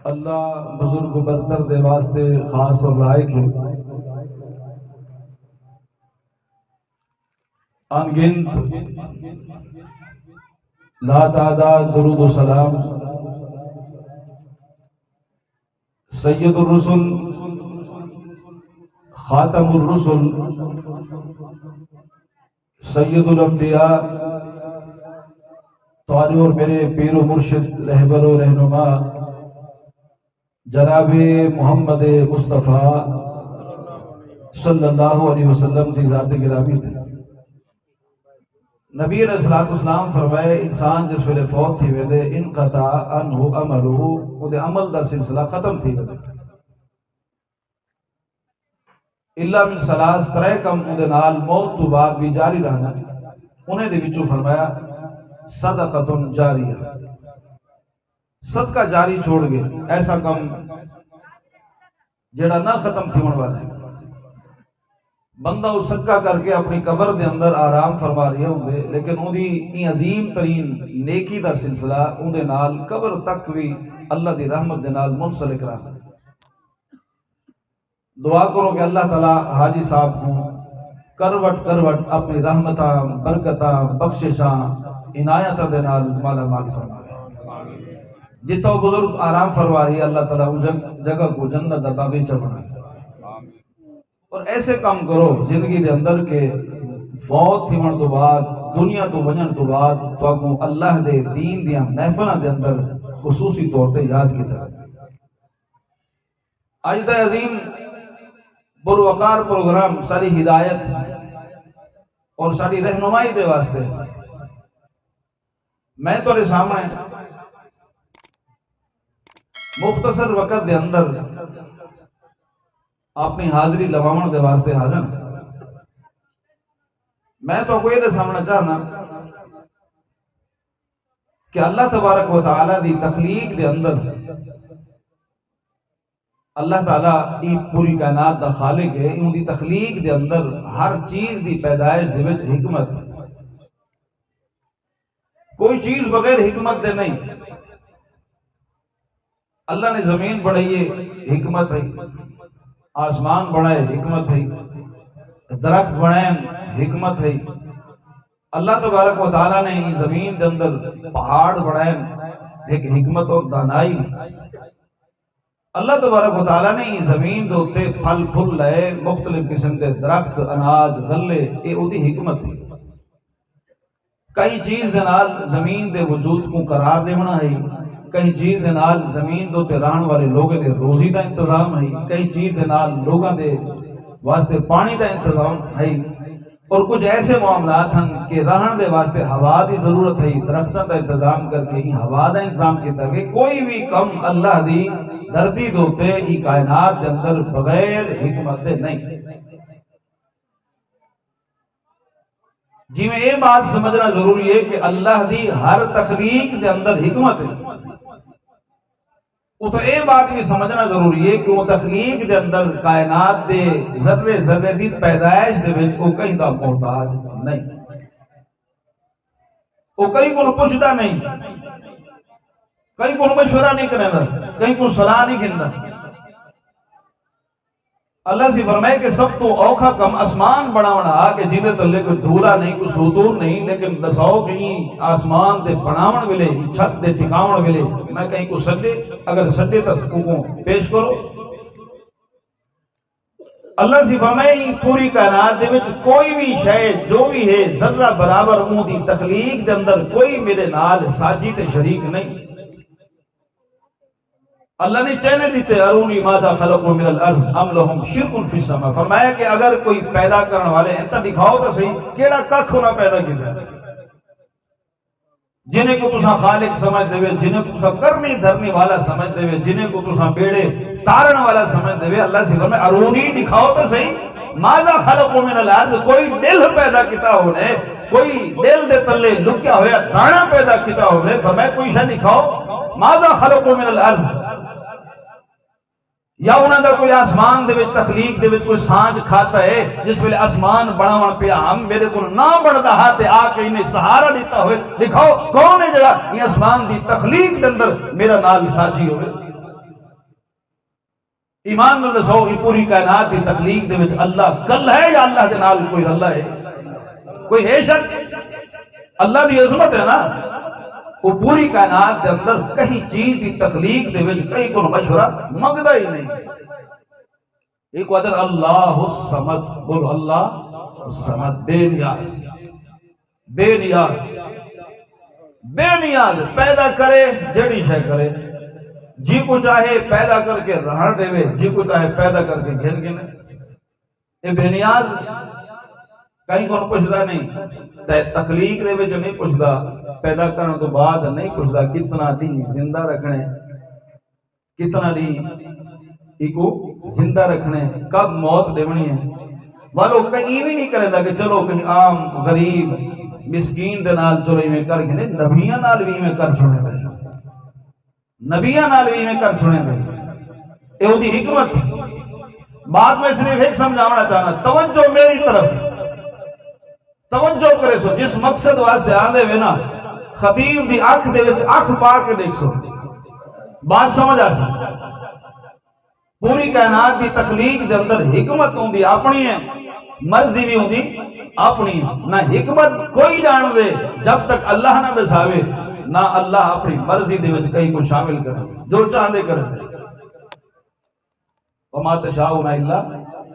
اللہ بزرگ برتر دے واسطے خاص اور لائق ہے۔ انگنت لا تعداد درود و سلام سید الرسل خاتم الرسل سید الانبیاء تواجہ اور میرے پیر و مرشد رہبر و رہنما جناب محمد مصطفیٰ صلی اللہ علیہ وسلم کی ذات گرامی تھی۔ نبی علیہ الصلوۃ والسلام فرمائے انسان جس ویلے فوت تھی ویلے انقطع عنہ عملہ، وہ عمل دا سلسلہ ختم تھی ویلے الا من ثلاث، ترے کم اندے نال موت تو بعد بھی جاری رہنا۔ انہیں دے وچوں فرمایا صدقۃ جاریہ، صدقہ جاری چھوڑ گئے، ایسا کم جڑا نہ ختم تھی ہونے والا ہے۔ بندہ اس صدقہ کر کے اپنی قبر دے اندر آرام فرما رہے ہوں گے، لیکن اندی عظیم ترین نیکی دا سلسلہ اندے نال قبر تک بھی اللہ دی رحمت دے نال منسلک رہا۔ دعا کرو کہ اللہ تعالی حاجی صاحب کو کروٹ کروٹ اپنی رحمتاں، برکتاں، بخششاں، عنایتاں دے نال مالا مال فرمائے۔ جتنا بزرگ آرام فرما رہی ہے اللہ تعالیٰ اس جگہ کو جنت دا باغیچہ بنائے۔ اور ایسے کام کرو زندگی دے اندر کے فوت تھیون تو بعد، دنیا تو ونجن تو بعد تو کو اللہ دے دین دیاں محفلاں دے اندر خصوصی طور تے یاد کیتا۔ اج دا عظیم پروقار پروگرام ساری ہدایت اور ساری رہنمائی دے واسطے میں تورے سامنے مختصر وقت دے اندر اپنی حاضری لواؤن دے واسطے حاضر۔ میں تو کوئی دے سامنے چاہنا کہ اللہ تبارک و تعالی دی تخلیق دے اندر اللہ تعالیٰ ای پوری کائنات دا خالق ہے، ان دی تخلیق دے اندر ہر چیز دی پیدائش دے وچ حکمت، کوئی چیز بغیر حکمت دے نہیں۔ اللہ نے زمین بڑھائی ہے، حکمت ہے، آسمان بڑھائے، حکمت ہے، درخت بڑھائے، حکمت ہے۔ اللہ تبارک و تعالیٰ نے زمین دے اندر پہاڑ بڑھائے، ایک حکمت اور دانائی۔ اللہ تبارک و تعالیٰ نے زمین دے اوتے پھل پھل لائے، مختلف قسم کے درخت، اناج، غلے، اے او دی حکمت ہے۔ کئی چیز دے نال زمین دے وجود کو قرار دینا ہے، کئی چیز دے نال زمین دے اوتے رہن والے لوگوں دے روزی دا انتظام ہے، کئی چیز دے نال لوگاں دے واسطے پانی دا انتظام ہے، اور کچھ ایسے معاملات ہیں کہ رہن دے واسطے ہوا دی ضرورت ہے، درختوں دا انتظام کر کے ہوا دا انتظام کیتا کہ کوئی بھی کم اللہ دی دھرتی دے اوتے ای کائنات دے اندر بغیر حکمت دے نہیں۔ جی میں یہ بات سمجھنا ضروری ہے کہ اللہ دی ہر تخلیق دے اندر حکمت ہے، تو یہ بات بھی سمجھنا ضروری ہے کہ وہ تخلیق دے اندر کائنات دے ذرے ذرے دی پیدائش دے وچ وہ کہیں دا محتاج نہیں، وہ کہیں کو پوچھتا نہیں، کہیں کو مشورہ نہیں کرنا، کہیں کو صلاح نہیں کرنا۔ اللہ سے فرمائے کہ سب تو اوکھا کم آسمان بناونا کہ جنہیں تلے کوئی ڈھولا نہیں، کوئی ستون نہیں، لیکن دساؤ کہیں آسمان دے بناون ویلے، چھت دے ٹھکاون ویلے میں کہیں کو سڈے، اگر سڈے تو سکوں پیش کرو۔ اللہ سے فرمائے پوری کائنات دے وچ کوئی بھی شے جو بھی ہے ذرہ برابر اون دی تخلیق دے اندر کوئی میرے نال ساجی تے شریک نہیں۔ اللہ نے چینے دیتے ارونی ماذا خلقوا من الارض ام لهم شرک فی السماء، فرمایا کہ اگر کوئی پیدا کرنے والے ہیں تو دکھاؤ تو صحیح کیڑا ککھ ہونا پیدا کیتا ہے، جنہیں کو تساں خالق سمجھ دے، جنہیں کو تساں کرنی دھرنی والا سمجھ دے، جنہیں کو تساں بیڑے تارن والا سمجھ دے، اللہ سے فرمایا ارونی دکھاؤ تو صحیح ماذا خلقوا من الارض، کوئی دل پیدا کیتا ہونے، کوئی دل دے تلے لکیا ہویا دانا پیدا کیتا ہونے، فرمایا کوئی شے دکھاؤ ماذا خلقوا من الارض، یا انہاں دا کوئی آسمان دے وچ تخلیق دے وچ کوئی سانج کھاتا ہے جس ویلے آسمان بناون پیا ہم میرے کو نہ بندا ہا تے آ کے انہیں سہارا دیتا ہوئے، دکھاؤ کون ہے جڑا یہ آسمان دی تخلیق دے اندر میرا نال ساجی ہوئے۔ ایمان نال دسو کہ پوری کائنات دی تخلیق دے وچ اللہ کل ہے یا اللہ دے نال کوئی اللہ ہے؟ کوئی ہے شک؟ اللہ دی عظمت ہے نا، وہ پوری کائنات دے اندر کہیں چیز دی تخلیق دے وچ کہیں کو مشورہ منگدا ہی نہیں۔ ایک وعدہ اللہ الصمد، بولو اللہ الصمد، بے نیاز، بے نیاز، بے نیاز، پیدا کرے جڑی شے کرے، جی کو چاہے پیدا کر کے رہن دے وے، جی کو چاہے پیدا کر کے گھن گھن، یہ بے نیاز کہیں کون پوچھدا نہیں، چاہے تخلیق دے وچ نہیں پوچھدا، پیدا کرنے تو بعد نہیں پوچھدا کتنا دی زندہ رکھنے، کتنا دی ایکو زندہ رکھنے، کب موت دیونی ہے، والو کہیں بھی نہیں کرے دا کہ چلو کہیں عام غریب مسکین دے نال چلو میں کر گھنے، نبیاں نال بھی میں کر چھوڑے دے، نبیاں نال بھی میں کر چھوڑے دے، اے ہو دی حکمت۔ بعد میں صرف ایک سمجھاونا چاہنا، توجہ میری طرف توجہ کرے سو، جس مقصد واسطے آندے وے نا، خطیب دی آنکھ دے وچ آنکھ پا کے دیکھ سو، بات سمجھ آ سو۔ پوری کائنات دی تخلیق دے اندر حکمت ہوندی اپنی ہے، مرضی بھی ہوندی اپنی ہے، نہ حکمت کوئی جان دے جب تک اللہ نہ دساوے، نہ اللہ اپنی مرضی دے وچ کہیں کو شامل کرے، جو چاہندے کرے۔ وما تشاؤون الا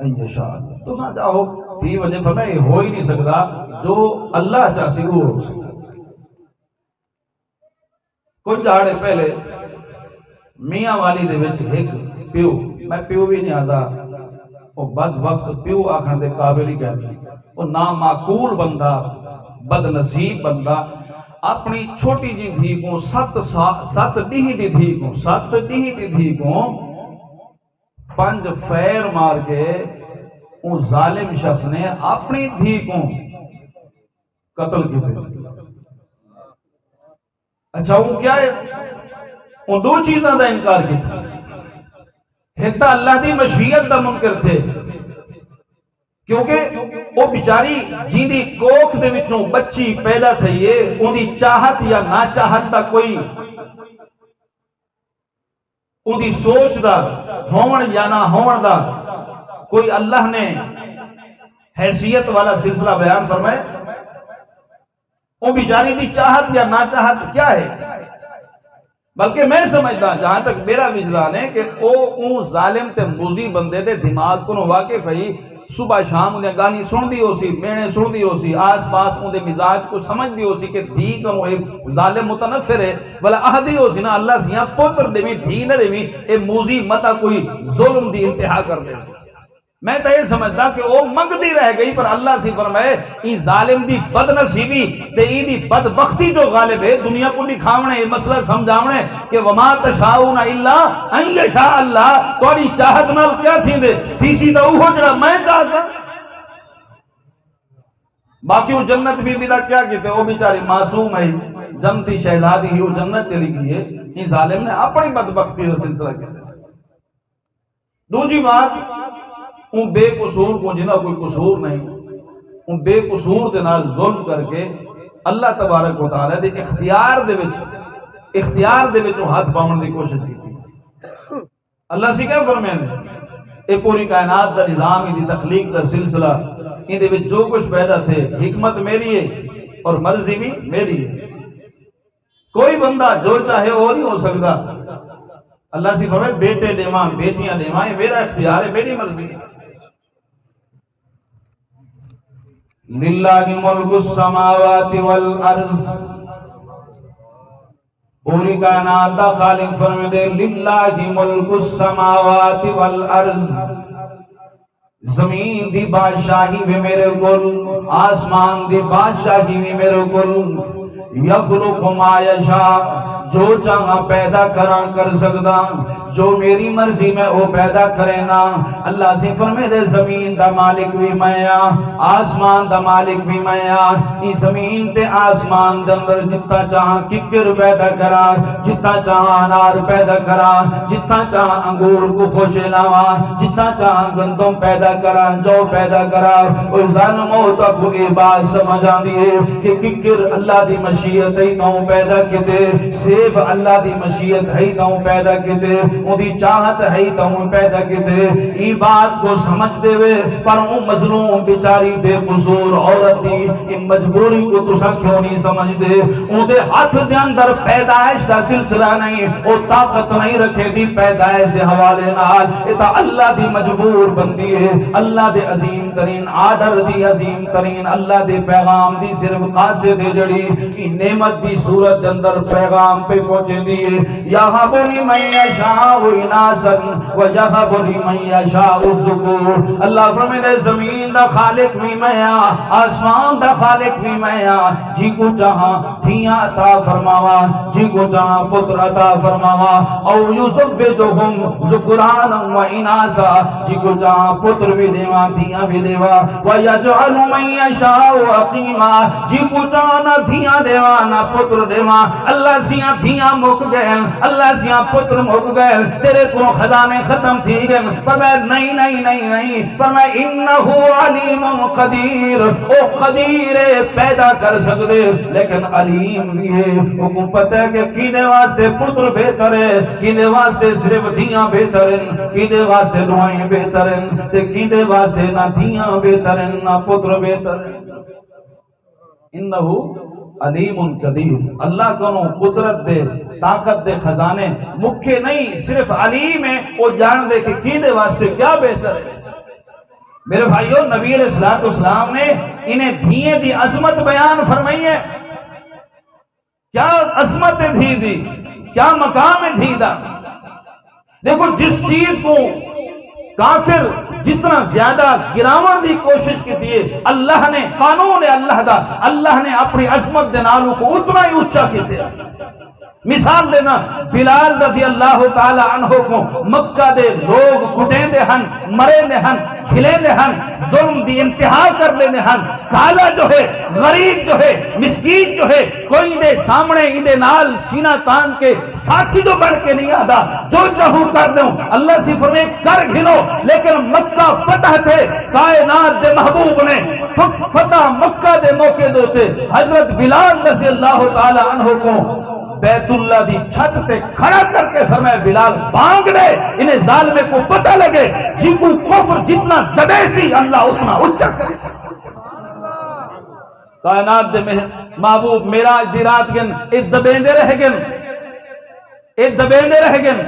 ان یشاء اللہ، تو سا چاہو تھی وجہ فرمائے ہو ہی نہیں سکتا، جو اللہ چاہسی وہ ہو سکتا۔ کچھ دہاڑے پہلے میاں والی دے وچ ایک پیو، میں پیو بھی نہیں آتا، وہ بد وقت پیو آکھن دے قابل ہی کہتے، وہ نامعقول بندہ، بد نصیب بندہ، اپنی چھوٹی جی دھی کو سات ڈیہی دی دھی کو 5 فیر مار کے ان ظالم شخص نے اپنی دھی کو قتل کی تھے۔ اچھا وہ کیا ہے؟ ان 2 چیزاں دا انکار کی تھا، ایک تا اللہ دی مشیت دا منکر تھے، کیونکہ وہ بیچاری جیندی کوکھ دے وچوں بچی پیدا تھئیے، ان دی چاہت یا نہ چاہت دا کوئی، ان دی سوچ دا ہون یا نہ ہون دا کوئی اللہ نے حیثیت والا سلسلہ بیان فرمائے۔ وہ بیچاری دی چاہت یا نہ چاہت کیا ہے؟ بلکہ میں سمجھتا جہاں تک میرا وجدان ہے کہ او ظالم تے موزی بندے دے دماغ کو واقف ہے، صبح شام انہیں گانی سن دی ہو سی، مینے سن دی ہو سی، آس پاس انہیں مزاج کو سمجھ دی ہو سی کہ دھی کا وہ ظالم متنفر ہے، بلا اہدی ہو سی نا اللہ سیاں پتر دے بھی دھی نہ دے بھی، اے موزی متا کوئی ظلم دی انتہا کر دے۔ میں تو یہ سمجھتا کہ وہ منگتی رہ گئی، پر اللہ سے فرمائے این ظالم دی بد نصیبی تے ای دی بدبختی جو غالب ہے، دنیا کو دکھاونے یہ مسئلہ سمجھاونے کہ وما تشاؤون الا ان یشاء اللہ، توڑی چاہت نال کیا تھی دے تیسی دا اوہو جڑا میں چاہتا۔ باقی وہ جنت بی بی دا کیا کہتے ہیں، وہ بیچاری معصوم ہے، جنتی شہزادی ہی وہ جنت چلی گئی ہے، این ظالم نے اپنی بدبختی کا سلسلہ کیا۔ دوسری بات، ان بے قصور کو جنہا کوئی قصور نہیں، ان بے قصور دے نال ظلم کر کے اللہ تبارک و تعالیٰ دے اختیار دے وچ ہاتھ پاؤن دی کوشش کی تھی۔ اللہ سے کیا فرمائے؟ اے پوری کائنات دا نظام، دی تخلیق دا سلسلہ، ان دے وچ جو کچھ پیدا تھے، حکمت میری ہے اور مرضی بھی میری ہے، کوئی بندہ جو چاہے وہ نہیں ہو سکتا۔ اللہ سے فرمائے بیٹے دیواں بیٹیاں دیواں، یہ میرا اختیار ہے، میری مرضی ہے۔ للہ ملک السماوات والارض، پوری کائنات دا خالق فرمائے دے للہ ملک السماوات والارض، زمین دی بادشاہی بھی میرے کل، آسمان دی بادشاہی بھی میرے کل، یخلق ما یشاء، جو چاہاں پیدا کر سکتا، جو میری مرضی میں وہ پیدا کرے نا۔ اللہ سے فرمائے دے زمین دا مالک بھی میں، آسمان دا مالک بھی میں، اس زمین تے آسمان دے اندر جتا چاہاں ککر پیدا کرا، جتا چاہاں انار پیدا کرا، جتا چاہاں انگور کو خوشے لاوا، جتا چاہاں گندم پیدا کرا، جو پیدا کرا، اور ظالموں تک یہ بات سمجھ آندی ہے کہ ککر اللہ دی مشیت ہی تو پیدا کیتے سیب اللہ دی مشیت ہے تو پیدا کیتے اودی چاہت ہے تو پیدا کیتے ای بات کو سمجھ دے وے پر او مظلوم بیچاری بے قصور عورت دی ان مجبوری کو تسا کیوں نہیں سمجھ دے او دے ہاتھ دے اندر پیدائش دا سلسلہ نہیں او طاقت نہیں رکھے دی پیدائش دے حوالے نال اے تا اللہ دی مجبور بندی ہے اللہ دے عظیم ترین آرڈر دی عظیم ترین اللہ دے پیغام دی صرف قاصد جڑی ان نعمت دی صورت اندر پیغام پہ پہنچے دیئے یہب لمن یشاء اناسا ویہب لمن یشاء الذکور اللہ فرمائے زمین دا خالق بھی میں آسمان دا خالق بھی میں جی کو چاہاں دھیاں عطا فرماوا جی کو چاہاں پتر عطا فرماوا او یزوجہم ذکرانا و اناسا جی کو چاہاں پتر بھی دیوا دھیاں بھی دیوا ویجعل من یشاء عقیما جی کو چاہاں دھیاں دیوا نہ پتر دیوا اللہ سیاں دھیاں مک گئے اللہ سیاں پتر مک گئے تیرے کو خزانے ختم تھی گئے فرمائے نہیں نہیں نہیں نہیں فرمائے انہو علیم قدیر او قدیر پیدا کر سکتے لیکن علیم بھی ہے وہ کو پتہ ہے کہ کینے واسطے پتر بہتر ہے کینے واسطے صرف دھیاں بہتر ہیں کینے واسطے دعائیں بہتر ہیں تے کینے واسطے نہ دھیاں بہتر ہیں نہ پتر بہتر ہیں انہو علیم قدیر اللہ کو قدرت دے طاقت دے خزانے مکھے نہیں صرف علیم ہے وہ جان دے کہ کینے واسطے کیا بہتر ہے میرے بھائیوں نبی علیہ السلام نے انہیں دھیے دی عظمت بیان فرمائی ہے کیا عظمت دھی دی کیا مقام دھی دا دیکھو جس چیز کو کافر جتنا زیادہ گراون دی کوشش کی دیئے اللہ نے قانون اللہ دا اللہ نے اپنی عظمت دے نالوں کو اتنا ہی اچھا کی دیا مثال لینا بلال رضی اللہ تعالی عنہ کو مکہ دے لوگ کٹیں دے ہن مریں دے ہن کھلیں دے ہن ظلم دی انتہا کر لیں دے ہن کالا جو ہے غریب جو ہے مسکین جو ہے کوئی دے سامنے اندے نال سینہ تان کے ساتھی جو بڑھ کے نہیں آدھا جو چاہوں کر دوں اللہ سے فرمائے کر گھنو لیکن مکہ فتح تھے کائنات دے محبوب نے فتح مکہ دے موقع دوتے حضرت بلال رضی اللہ تعالی عنہ کو بیت اللہ دی چھت تے کھڑا کر کے فرمائے بلال بانگ دے انہیں ظالمے کو پتہ لگے جی کو کفر جتنا دبے سی اللہ اتنا اچھا کرے سی کائنات دے محبوب میراج دی رات گن ایک دبیندے رہ گن ایک دبیندے رہ گن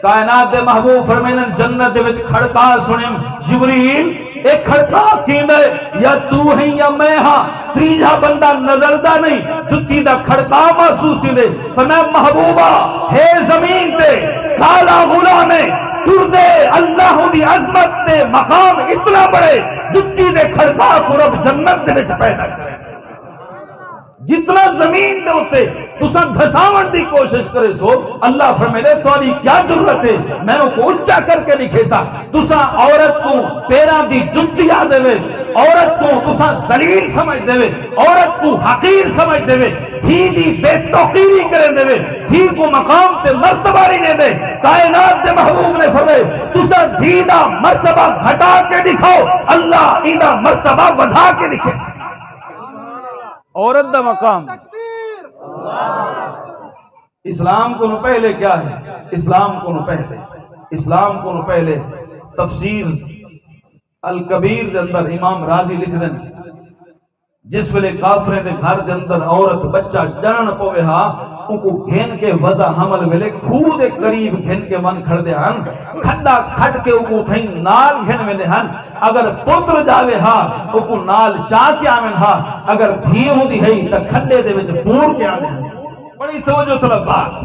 کائنات دے محبوب فرمائے جنت دے وچ کھڑکا سنیں جبریل ایک کھڑکا کیندے یا تو ہیں یا میں ہاں تریجا بندہ نظردہ نہیں جتی دا کھڑکا محسوس تھی دے فرمائے محبوبہ ہے زمین تے کالا غلامے ٹر دے اللہ دی عظمت تے مقام اتنا بڑے جتی دے کھڑکا کو رب جنت دے وچ پیدا کرے جتنا زمین دے ہوتے تسا دھساون دی کوشش کرے سو اللہ فرمائے تواری کیا ضرورت ہے میں ان کو اچھا کر کے نہیں کھیسا تسا عورت کو پیران دی جتی آ دے وے عورت کو تسا ذلیل سمجھ دے وے عورت کو حقیر سمجھ دے وے دھی دی بے توقیری کرے دے وے دھی کو مقام تے مرتبہ نہیں دے کائنات دے محبوب نے فرمائے تسا دھی دا مرتبہ گھٹا کے دکھاؤ اللہ ایدہ مرتبہ ودھا کے دکھے عورت دا مقام اسلام کو نو پہلے کیا ہے اسلام کو نو پہلے تفسیر الکبیر دے اندر امام رازی لکھ دیں جس ویلے کافریں دے گھر دے اندر عورت بچہ جنن پوے ہا ان کو گھن کے وضع حمل ویلے کھو دے قریب گھن کے من کھڑ دے ہن کھڈا کھٹ کے ان کو اٹھائیں نال گھن ویلے ہن اگر پتر جاوے ہا ان کو نال چاہ کے آمن ہا اگر دھی ہوں دی ہے تا کھڈے دے وچ پور کے آنے ہن بڑی توجہ طلب بات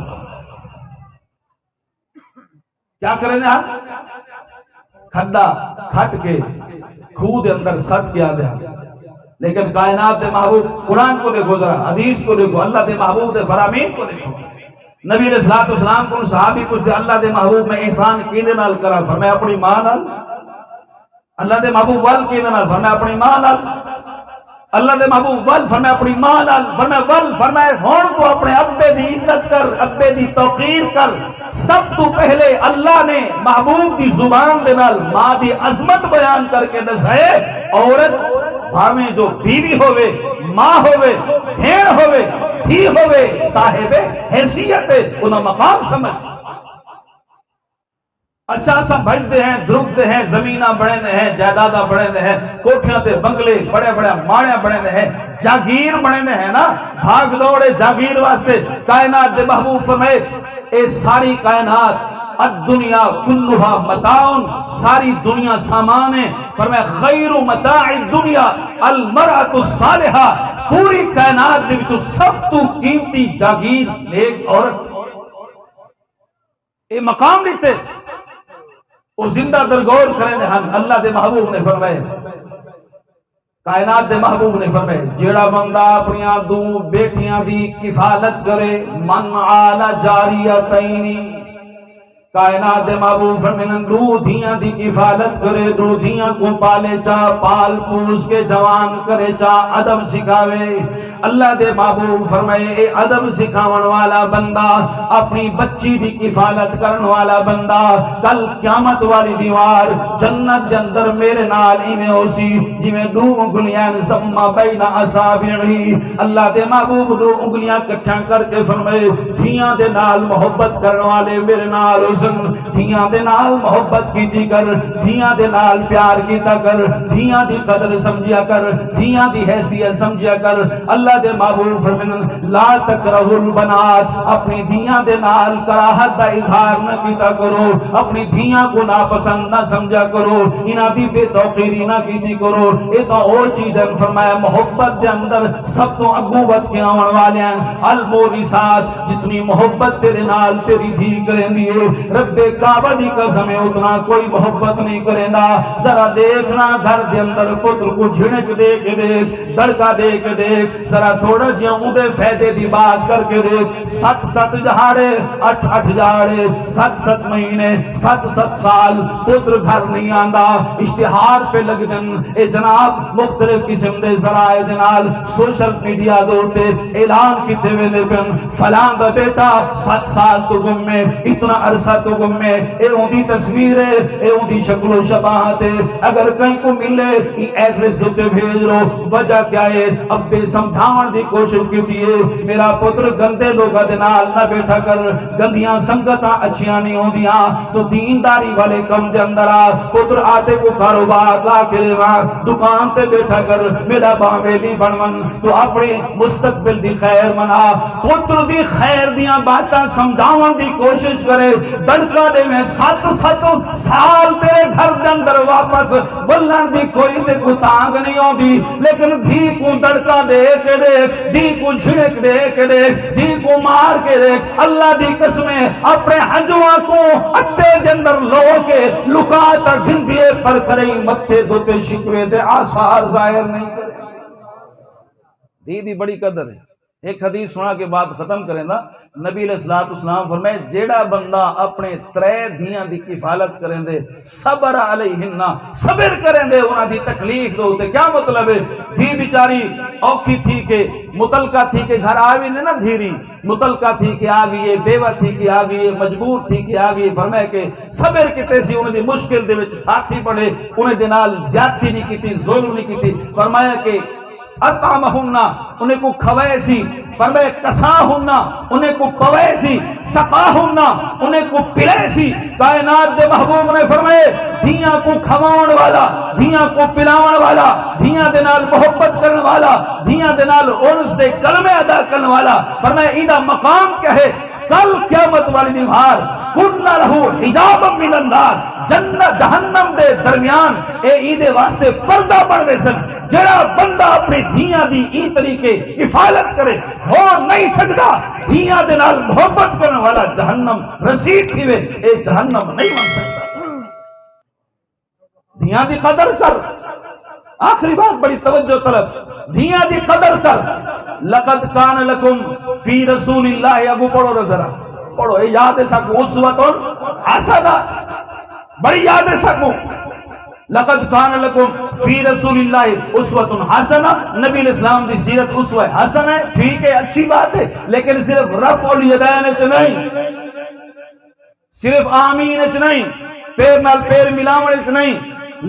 کیا کریں دے ہن کھڈا کھٹ کے کھو دے اندر سٹ کے آدھے ہن لیکن کائنات دے محبوب قرآن کو دیکھو ذرا حدیث کو دیکھو اللہ دے محبوب دے فرامین کو دیکھو نبی علیہ السلام کو صحابی کچھ دے اللہ دے محبوب میں احسان کینے نال کرا فرمائے اپنی ماں نال اللہ دے محبوب ول کینے نال فرمائے اپنی ماں نال اللہ دے محبوب ول فرمائے اپنی ماں نال فرمائے ول فرمائے ہون تو اپنے ابے دی عزت کر ابے دی توقیر کر سب تو پہلے اللہ نے محبوب دی زبان دے نال ماں دی عظمت بیان کر کے دسائے عورت بھاویں جو بیوی ہوئے ماں ہوئے بھیڑ ہوئے تھی ہوئے صاحب حیثیت انہاں مقام سمجھ اچھا سا بھجدے ہیں درکتے ہیں زمینہ بڑے دے ہیں جائیداداں بڑے دے ہیں کوٹھیاں تے بنگلے بڑے بڑے ماڑیاں بڑے دے ہیں جاگیر بڑے دے ہیں نا بھاگ دوڑے جاگیر واسطے کائنات دے محبوب فرمائے اے ساری کائنات الدنیا کلھا متاعن ساری دنیا سامان ہے فرمائے خیر متاع الدنیا المرأة الصالحہ پوری کائنات دے تو سب تو قیمتی جاگیر ایک عورت اے مقام لیتے وہ زندہ درگور کریں دے ہم اللہ دے محبوب نے فرمائے کائنات دے محبوب نے فرمائے جیڑا بندہ اپنیاں دو بیٹیاں دی کفالت کرے من آل جاریتینی کائنات دے محبوب فرمائے دو دھیاں دی کفالت کرے دو دھیاں کو پالے چاہ پال پوس کے جوان کرے چاہ ادب سکھاوے اللہ دے محبوب فرمائے اے ادب سکھاون والا بندہ اپنی بچی دی کفالت کرن والا بندہ کل قیامت والی دیوار جنت دے اندر میرے نال ایویں ہوسی جویں دو انگلیاں سما بین اصابعی اللہ دے محبوب دو انگلیاں کٹھا کر کے فرمائے دھیاں دے نال محبت کرن والے میرے نال دھیاں دے نال محبت کیتی کر دھیاں دے نال پیار کیتا کر دھیاں دی قدر سمجھیا کر دھیاں دی حیثیت سمجھیا کر اللہ دے محبوب فرمائے لا تکرہوا البنات اپنی دھیاں دے نال کراہت دا اظہار نہ کیتا کرو اپنی دھیاں کو ناپسند نہ سمجھا کرو انہاں دی بے توقیری نہ کیتی کرو اے تو او چیز ہے فرمایا محبت دے اندر سب تو اگوں ود کے آون والے ہیں المورثات جتنی محبت تیرے نال تیری دھی کریں دیے رب کعبہ دی قسم ہے اتنا کوئی محبت نہیں کرے گا ذرا دیکھنا گھر دے اندر پتر کو جھڑک دے کے دیکھ دڑکا دے کے دیکھ ذرا تھوڑا جیاں اودے فائدے دی بات کر کے دیکھ 7 جہاڑے 8 جہاڑے 7 مہینے 7 سال پتر گھر نہیں آندا اشتہار پہ لگ دن اے جناب مختلف قسم دے ذرائع دے نال سوشل میڈیا دے تے اعلان کیتے ہوئے نے پن فلاں دا بیٹا 7 سال تو گم میں اتنا عرصہ تو گم میں اے اون تصویر ہے اے اون شکل و شباہت ہے اگر کہیں کو ملے ایڈریس دے بھیج لو وجہ کیا ہے اب بے سمجھاون دی کوشش کیتی ہے میرا پتر گندے لوگاں دے نال نہ بیٹھا کر گندیاں سنگتاں اچھیاں نہیں ہوندیاں تو دینداری والے کم دے اندر آ پتر آتے کو کاروبار لا کے لے دکان تے بیٹھا کر میرا باویلی بنون تو اپنے مستقبل دی خیر منا پتر دی خیر دیاں باتاں سمجھاون دی کوشش کرے دڑکا دے میں 7 سال تیرے گھر دے اندر واپس بلن دی کوئی تے کو تانگ نہیں ہوندی لیکن دھی کو دڑکا دے کے دیکھ دھی کو جھڑک دے کے دیکھ دھی کو مار کے دیکھ اللہ دی قسمیں اپنے ہنجواں کو اٹے دے اندر لو کے لکاتا گھندیے پر کریں متھے دوتے شکوے دے آثار ظاہر نہیں کرے دی دی بڑی قدر ہے ایک حدیث سنا کے بعد ختم کریں نا نبی علیہ السلام فرمائے جیڑا بندہ اپنے 3 دھیاں دی کفالت کریں دے صبر علیہن صبر کریں دے انہاں دی تکلیف دو تے کیا مطلب ہے دھی بیچاری اوکھی تھی کہ متلقہ تھی کہ گھر آوی نے نا دھیری متلقہ تھی کہ آگئی بیوہ تھی کہ آگئی مجبور تھی کہ آگئی فرمائے کہ صبر کیتے سی انہیں دی مشکل دے وچ ساتھی پڑے انہیں دے نال زیادتی نہیں کیتی ظلم نہیں کیتی فرمایا کہ اطعمہن انہیں کو کھوائے سی فرمائے کساہن انہیں کو پوائے سی سقاہن انہیں کو پلائے سی کائنات دے محبوب نے فرمائے دھیاں کو کھواؤن والا دھیاں کو پلاؤن والا دھیاں دے نال محبت کرن والا دھیاں دے نال انس دے کلمے ادا کرن والا فرمائے ایدہ مقام کیا ہے کل قیامت والی نمہار کننا لہو حجابا من النار جنت جہنم دے درمیان اے ایدے واسطے پردہ بڑھ گئے سن جڑا بندہ اپنی دھیاں دی ای طریقے حفاظت کرے ہو نہیں سکتا دھیاں دے نال محبت کرنے والا جہنم رسید تھی وے اے جہنم نہیں بن سکتا دھیاں دی قدر کر آخری بات بڑی توجہ طلب دھیاں دی قدر کر لقد کان لکم فی رسول اللہ ابو پڑھو رو ذرا پڑھو اے یاد ہے ساکو اسوۃ حسنہ بڑی یاد ہے ساکو لقد کان لکم فی رسول اللہ اسوۃ حسنہ نبی علیہ السلام دی سیرت اسوہ حسنہ ہے ٹھیک ہے اچھی بات ہے لیکن صرف رفع الیدین وچ نہیں صرف آمین وچ نہیں پیر نال پیر ملاون وچ نہیں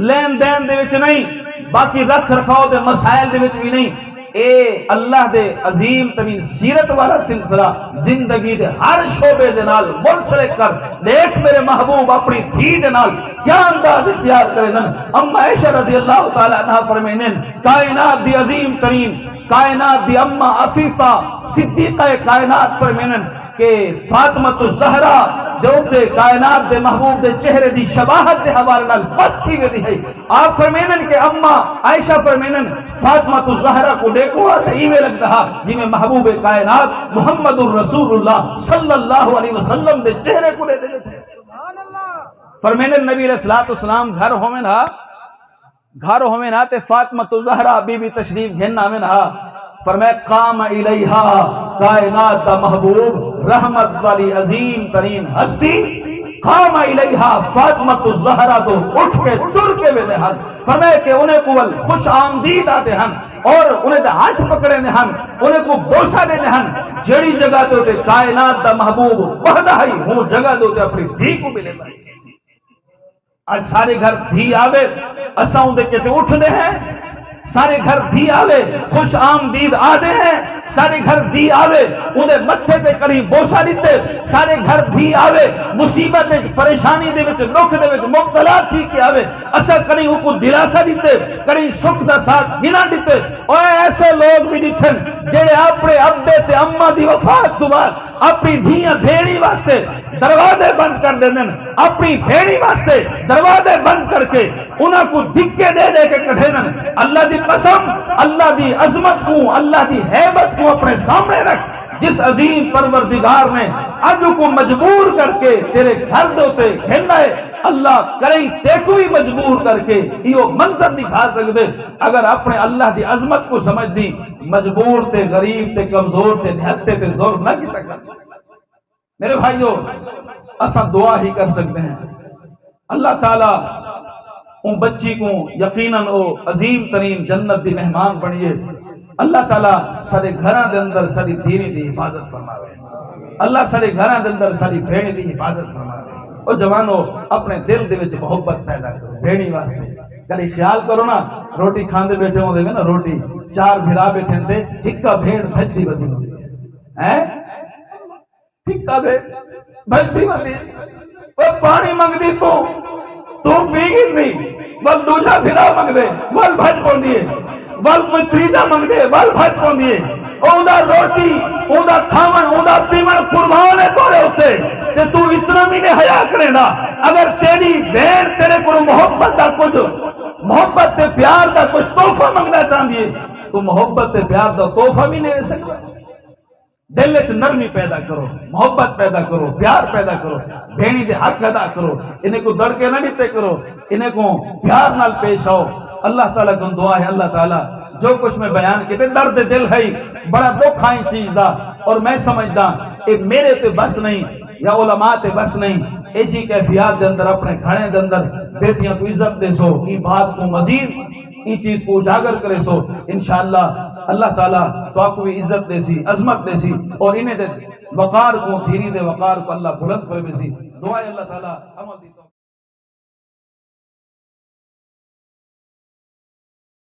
لین دین دے وچ نہیں باقی رکھ رکھاؤ دے مسائل دے وچ بھی نہیں اے اللہ دے عظیم ترین سیرت والا سلسلہ زندگی دے ہر شعبے دے نال منسلک کر. دیکھ میرے محبوب اپنی دھی دے نال کیا انداز اختیار کرے دن. اما عائشہ رضی اللہ تعالی عنہ فرمائیں کائنات دی عظیم ترین کائنات دی اما عفیفہ صدیقہ کائنات فرمائیں کہ فاطمہ الزہرا دوتے کائنات دے محبوب دے چہرے دی شباہت دے حوالے نال بس تھی ویدی ہے. آپ فرمینن کہ اما عائشہ فرمینن فاطمہ الزہرا کو دیکھو آتا ایوے لگتا جی میں محبوب کائنات محمد الرسول اللہ صلی اللہ علیہ وسلم دے چہرے کو دے دے تھے. فرمینن نبی علیہ السلام گھر ہوئے نا تے فاطمہ الزہرا بی بی تشریف گھننا میں نا فرمائے قام الیہا کائنات دا محبوب رحمت والی عظیم ترین ہستی قام الیہا فاطمہ الزہرا تو اٹھ کے ٹر کے ویدے ہن. فرمائے کہ انہیں کو خوش آمدید آتے ہن اور انہیں دا ہاتھ پکڑے نے ہن انہیں کو بوسہ دے ہن. جڑی جگہ تے ہوتے کائنات دا محبوب بہدہ ہی ہوں جگہ دے ہوتے اپنی دھی کو ملے پائے. آج سارے گھر دھی آوے اساں دے کہتے اٹھ دے ہیں. سارے گھر دھی آوے خوش آمدید آدھے ہیں. سارے گھر دھی آوے انہیں متھے تے کری بوسہ دیتے. سارے گھر دھی آوے مصیبت پریشانی دے وچ دکھ دے وچ مبتلا تھی کہ آوے اسا کری ان کو دلاسا دیتے کری سکھ دا ساتھ گنا دیتے. اور ایسے لوگ بھی ڈٹھن جڑے اپنے ابے تے اماں دی وفات تو بعد اپنی دھیاں بھیڑی واسطے دروازے بند کر دیں. اپنی بھیڑی واسطے دروازے بند کر کے انہاں کو دھکے دے دے کے کٹھے نن. اللہ دی قسم اللہ دی عظمت کو اللہ دی ہیبت کو اپنے سامنے رکھ. جس عظیم پروردگار نے اج کو مجبور کر کے تیرے گھر دوتے گھننا ہے اللہ کریں تے کوئی مجبور کر کے یہ منظر دکھا سکتے. اگر اپنے اللہ دی عظمت کو سمجھ دی مجبور تے غریب تے کمزور تے نہتے تے زور نہ کیتا کر. میرے بھائیو اساں دعا ہی کر سکتے ہیں اللہ تعالیٰ ان بچی کو یقیناً او عظیم ترین جنت دی مہمان بنیے. اللہ تعالیٰ سارے گھراں دے اندر ساری دینی دی حفاظت فرماوے. اللہ سارے گھراں دے اندر ساری بھیڑی دی حفاظت فرماوے. او جوانو اپنے دل دے وچ محبت پیدا کرو بھیڑی واسطے. کلی خیال کرو نا روٹی کھاندے بیٹھے ہوندے نا روٹی چار بھرا بیٹھے تے ہکا بھیڑ بھجدی ودی ہوندی ہے ہکا بھیڑ بھجدی ودی او پانی منگدی تو پیگی نہیں ول دوجا بھرا منگ دے ول بھج پوندی ہے ول پچریدا منگ دے ول بھج پوندی ہے. اوندا روٹی اوندا کھاون اوندا پیون قربان ہے تورے اوتے تے تو اتنا بھی نہیں حیا کرے نا. اگر تیری بہن تیرے کو محبت دا کچھ محبت تے پیار دا کچھ تحفہ منگنا چاہندی ہے تو محبت تے پیار دا تحفہ بھی نہیں دے سکتا. دل وچ نرمی پیدا کرو محبت پیدا کرو پیار پیدا کرو بھیڑی دے حق ادا کرو. انہیں کو دڑ کے نہ دیتے کرو انہیں کو پیار نال پیش آؤ. اللہ تعالیٰ کو دعا ہے اللہ تعالیٰ جو کچھ میں بیان کیتے درد دل ہے بڑا دکھ آئی چیز دا اور میں سمجھدا اے میرے تے بس نہیں یا علماء تے بس نہیں. اے جی کیفیات دے اندر اپنے گھڑے دے اندر بیٹیاں کو عزت دے سو این بات کو مزید این چیز کو اجاگر کرے سو انشاءاللہ اللہ تعالیٰ تو آپ کو بھی عزت دے سی عظمت دے سی اور انہیں دے وقار کو دھیری دے وقار کو اللہ بلند فرمے سی. دعائے اللہ تعالیٰ عمل دی.